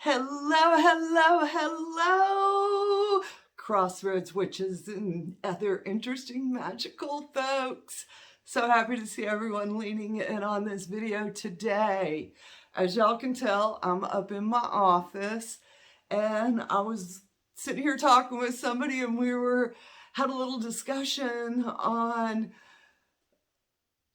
Hello, hello, hello, Crossroads Witches and other interesting magical folks. So happy to see everyone leaning in on this video today. As y'all can tell, I'm up in my office and I was sitting here talking with somebody and we had a little discussion on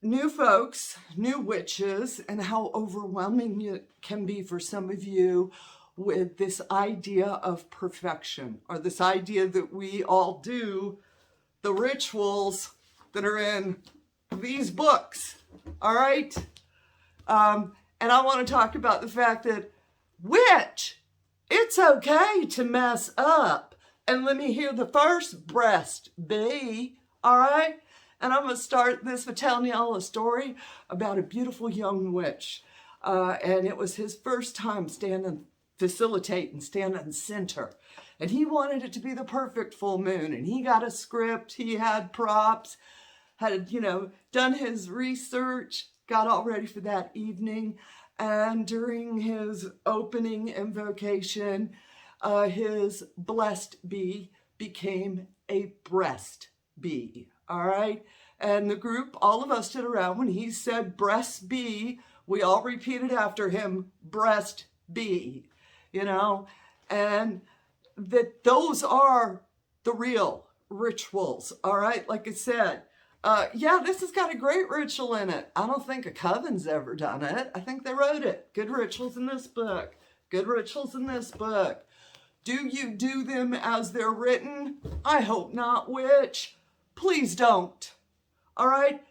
new folks, new witches, and how overwhelming it can be for some of you with this idea of perfection, or this idea that we all do the rituals that are in these books, all right? And I want to talk about the fact that, witch, it's okay to mess up. And let me hear the first breast be, all right? And I'm going to start this by telling y'all a story about a beautiful young witch. And it was his first time facilitating, standing center. And he wanted it to be the perfect full moon. And he got a script, he had props, had, done his research, got all ready for that evening. And during his opening invocation, his blessed bee became a breast bee. All right. And the group, all of us stood around when he said breast bee. We all repeated after him, breast bee, and that those are the real rituals. All right. Like I said, yeah, this has got a great ritual in it. I don't think a coven's ever done it. I think they wrote it. Good rituals in this book. Good rituals in this book. Do you do them as they're written? I hope not, witch. Please don't. All right?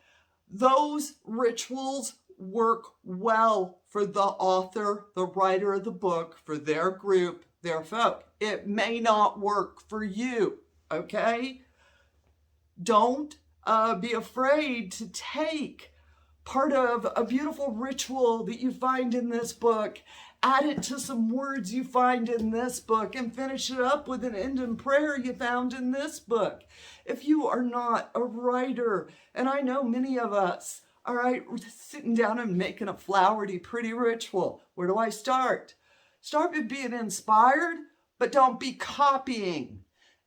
Those rituals work well for the author, the writer of the book, for their group, their folk. It may not work for you, okay? Don't be afraid to take part of a beautiful ritual that you find in this book, add it to some words you find in this book, and finish it up with an end in prayer you found in this book. If you are not a writer, and I know many of us, all right, we're just sitting down and making a flowery, pretty ritual. Where do I start? Start with being inspired, but don't be copying.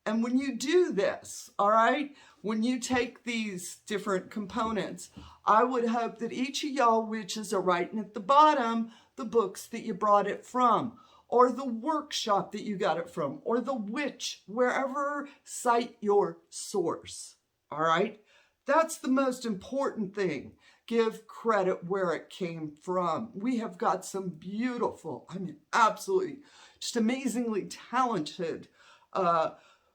And when you do this, all right, when you take these different components, I would hope that each of y'all witches are writing at the bottom the books that you brought it from, or the workshop that you got it from, or the witch, wherever, cite your source, all right? That's the most important thing. Give credit where it came from. We have got some beautiful, absolutely, just amazingly talented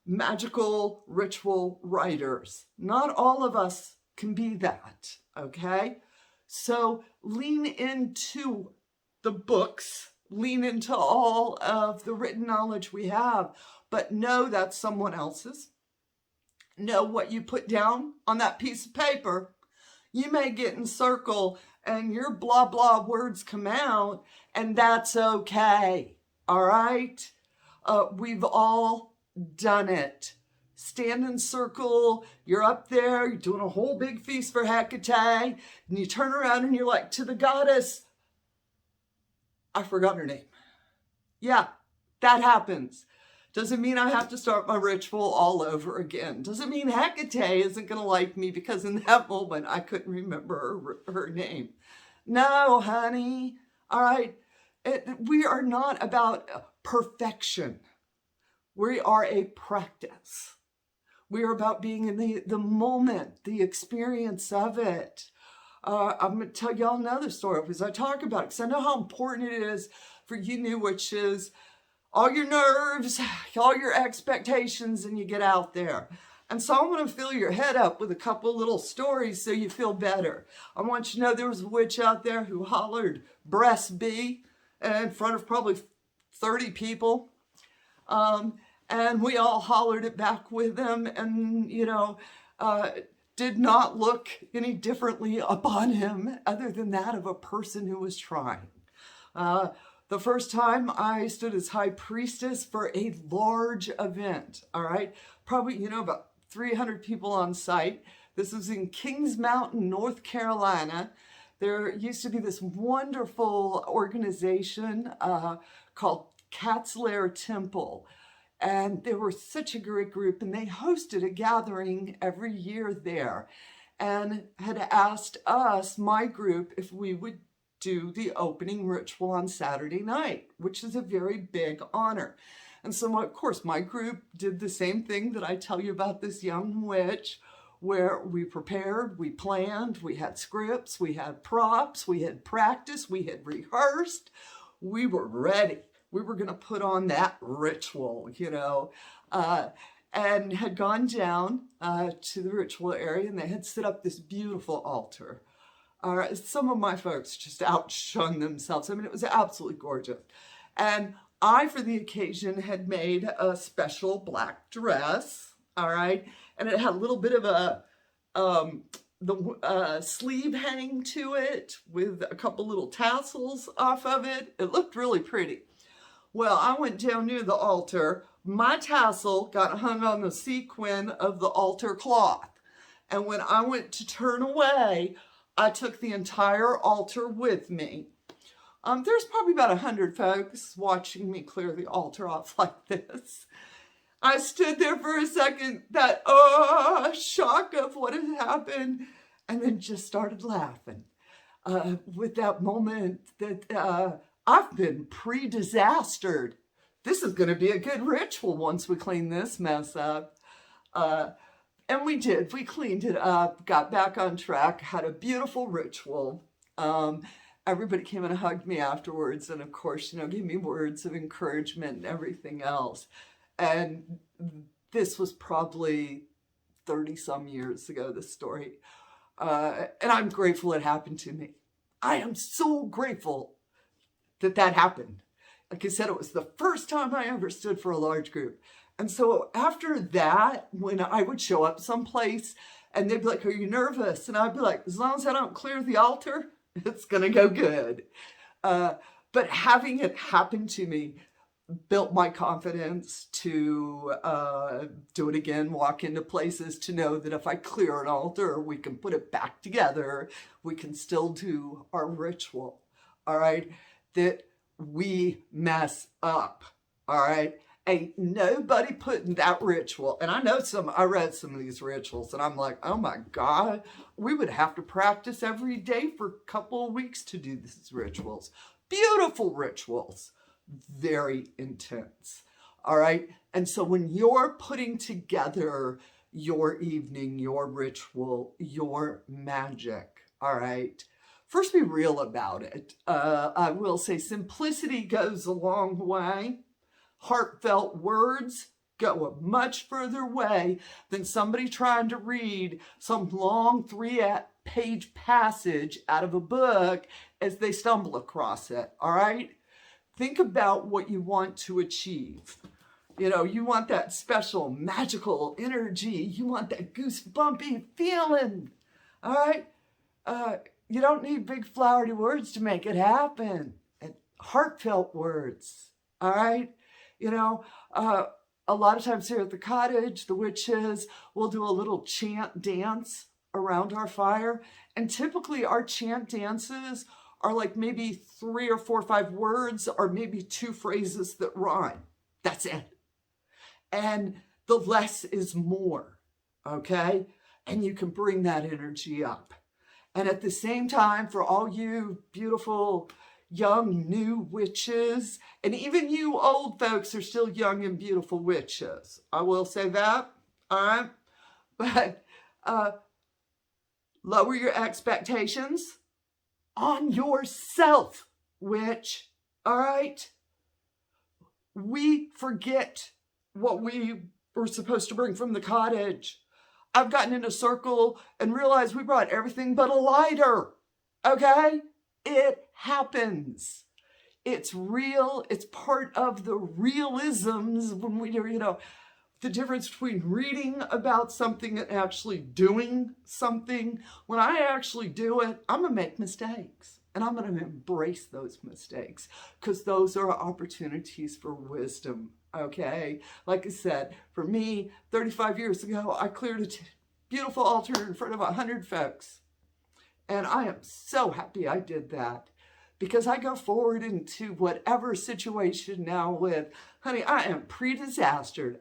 magical ritual writers. Not all of us can be that, okay? So lean into the books, lean into all of the written knowledge we have, but know that's someone else's. Know what you put down on that piece of paper. You may get in circle and your blah, blah words come out, and that's okay, all right? We've all done it. Stand in circle, you're up there, you're doing a whole big feast for Hecate, and you turn around and you're like, to the goddess, I forgot her name. Yeah, that happens. Doesn't mean I have to start my ritual all over again. Doesn't mean Hecate isn't going to like me because in that moment I couldn't remember her name. No, honey. All right. We are not about perfection. We are a practice. We are about being in the moment, the experience of it. I'm going to tell y'all another story because I talk about it because I know how important it is for you new witches, all your nerves, all your expectations, and you get out there. And so I'm going to fill your head up with a couple little stories so you feel better. I want you to know there was a witch out there who hollered breast bee in front of probably 30 people. And we all hollered it back with them and, did not look any differently upon him other than that of a person who was trying. The first time I stood as high priestess for a large event, all right? Probably, about 300 people on site. This was in Kings Mountain, North Carolina. There used to be this wonderful organization called Cat's Lair Temple. And they were such a great group, and they hosted a gathering every year there and had asked us, my group, if we would do the opening ritual on Saturday night, which is a very big honor. And so, of course, my group did the same thing that I tell you about this young witch, where we prepared, we planned, we had scripts, we had props, we had practice, we had rehearsed, we were ready. We were going to put on that ritual, you know, and had gone down to the ritual area, and they had set up this beautiful altar. Some of my folks just outshone themselves. I mean, it was absolutely gorgeous. And I, for the occasion, had made a special black dress, all right? And it had a little bit of a sleeve hang to it with a couple little tassels off of it. It looked really pretty. Well, I went down near the altar. My tassel got hung on the sequin of the altar cloth. And when I went to turn away, I took the entire altar with me. There's probably about 100 folks watching me clear the altar off like this. I stood there for a second, that shock of what had happened, and then just started laughing with that moment that I've been pre-disastered. This is going to be a good ritual once we clean this mess up. And we did. We cleaned it up, got back on track, had a beautiful ritual. Everybody came and hugged me afterwards, and of course, you know, gave me words of encouragement and everything else. And this was probably 30 some years ago, this story. And I'm grateful it happened to me. I am so grateful that happened. Like I said, it was the first time I ever stood for a large group. And so after that, when I would show up someplace and they'd be like, "Are you nervous?" And I'd be like, "As long as I don't clear the altar, it's going to go good." But having it happen to me built my confidence to do it again, walk into places, to know that if I clear an altar, we can put it back together. We can still do our ritual, all right? That we mess up, all right? Ain't nobody putting that ritual. And I read some of these rituals and I'm like, oh my God, we would have to practice every day for a couple of weeks to do these rituals. Beautiful rituals, very intense, all right? And so when you're putting together your evening, your ritual, your magic, all right, first be real about it. I will say simplicity goes a long way. Heartfelt words go a much further way than somebody trying to read some long 3-page passage out of a book as they stumble across it, all right? Think about what you want to achieve. You know, you want that special magical energy. You want that goosebumpy feeling, all right? You don't need big flowery words to make it happen. And heartfelt words, all right? You know, a lot of times here at the cottage, the witches will do a little chant dance around our fire. And typically our chant dances are like maybe 3 or 4 or 5 words, or maybe 2 phrases that rhyme. That's it. And the less is more, okay? And you can bring that energy up. And at the same time, for all you beautiful young new witches, and even you old folks are still young and beautiful witches, I will say that, all right? But lower your expectations on yourself, witch, all right? We forget what we were supposed to bring from the cottage. I've gotten in a circle and realized we brought everything but a lighter, okay? It happens. It's real. It's part of the realisms when we do, you know, the difference between reading about something and actually doing something. When I actually do it, I'm going to make mistakes. And I'm going to embrace those mistakes because those are opportunities for wisdom, okay? Like I said, for me, 35 years ago, I cleared a beautiful altar in front of 100 folks. And I am so happy I did that. because I go forward into whatever situation now with, honey, I am pre-disastered.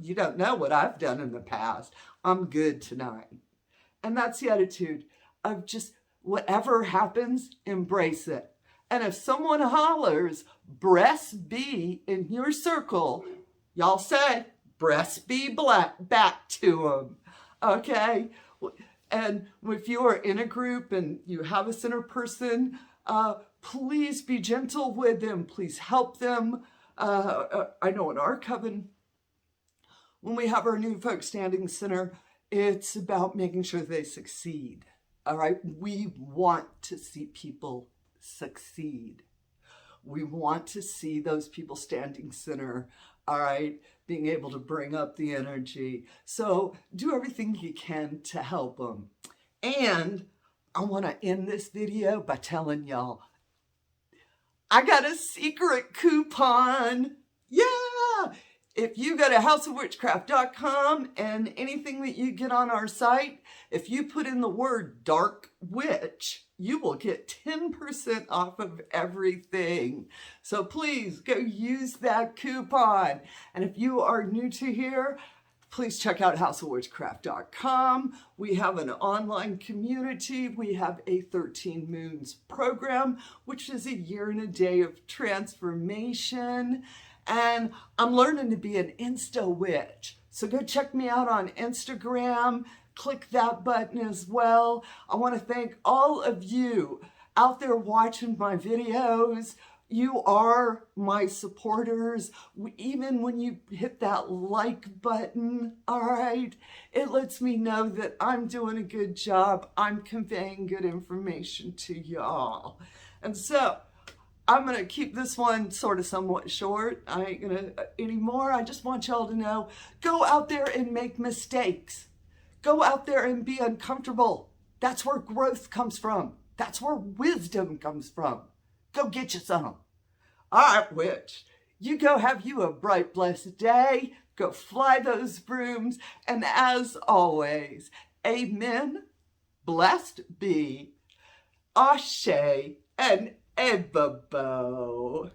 You don't know what I've done in the past. I'm good tonight. And that's the attitude of just whatever happens, embrace it. And if someone hollers, breast be in your circle, y'all say, breast be back to them. Okay? And if you are in a group and you have a center person, please be gentle with them. Please help them. I know in our coven, when we have our new folk standing center, it's about making sure they succeed. All right? We want to see people succeed. We want to see those people standing center, all right, being able to bring up the energy. So do everything you can to help them. And I want to end this video by telling y'all, I got a secret coupon. Yeah! If you go to houseofwitchcraft.com and anything that you get on our site, if you put in the word dark witch, you will get 10% off of everything. So please go use that coupon. And if you are new to here, please check out houseofwitchcraft.com. We have an online community. We have a 13 Moons program, which is a year and a day of transformation. And I'm learning to be an Insta witch. So go check me out on Instagram. Click that button as well. I want to thank all of you out there watching my videos. You are my supporters. Even when you hit that like button, all right, it lets me know that I'm doing a good job. I'm conveying good information to y'all. And so I'm going to keep this one sort of somewhat short. I ain't going to anymore. I just want y'all to know, go out there and make mistakes. Go out there and be uncomfortable. That's where growth comes from. That's where wisdom comes from. Go get you some. All right, witch. You go have you a bright, blessed day. Go fly those brooms. And as always, amen, blessed be, ashe, and ebabo.